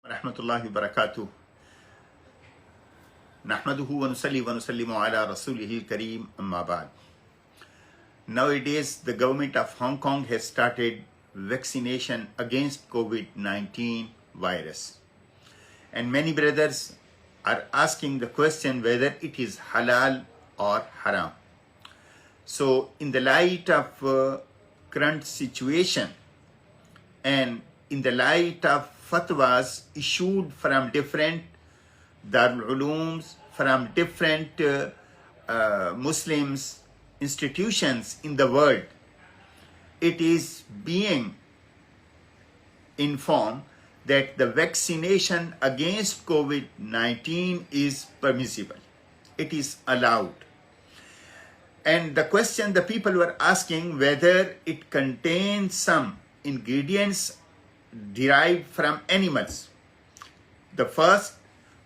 rahmatullahi wa barakatuh. Nahmaduhu wa nusalli wa nusallimu ala rasulihil kareem amma ba'd. Nowadays, the government of Hong Kong has started vaccination against COVID-19 virus. And many brothers are asking the question whether it is halal or haram. So, in the light of current situation and in the light of fatwas issued from different Darul Ulooms, from different Muslims institutions in the world, it is being informed that the vaccination against COVID-19 is permissible. It is allowed. And the question the people were asking whether it contains some ingredients derived from animals. The first,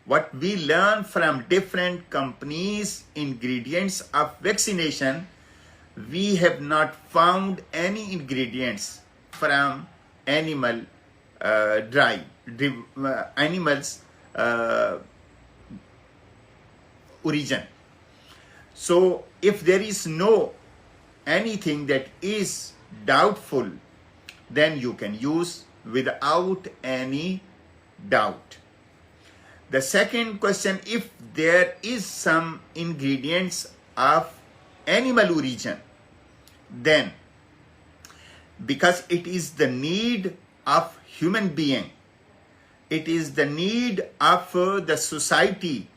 what we learn from different companies' ingredients of vaccination, we have not found any ingredients from animals origin. So if there is no anything that is doubtful, then you can use without any doubt. The second question, if there is some ingredients of animal origin, then because it is the need of human being, it is the need of the society,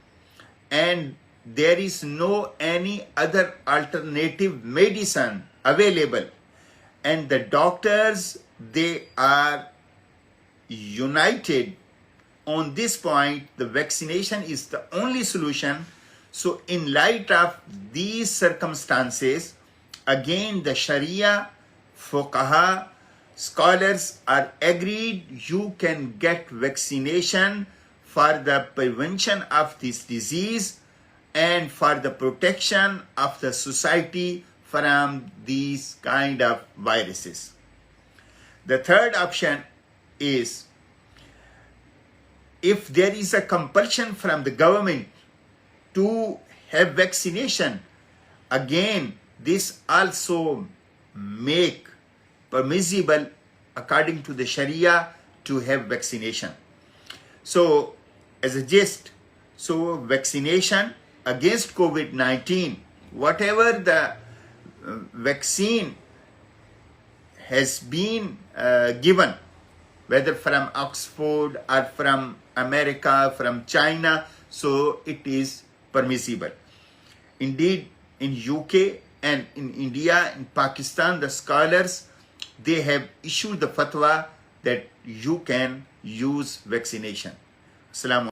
and there is no any other alternative medicine available, and the doctors, they are united on this point, the vaccination is the only solution. So in light of these circumstances, again the Sharia, Fuqaha, scholars are agreed you can get vaccination for the prevention of this disease and for the protection of the society from these kind of viruses. The third option is, if there is a compulsion from the government to have vaccination, again this also make permissible according to the Sharia to have vaccination. So as a gist, so vaccination against COVID-19, whatever the vaccine has been given, whether from Oxford or from America, from China, so it is permissible. Indeed, in UK and in India, in Pakistan, the scholars, they have issued the fatwa that you can use vaccination. Assalamu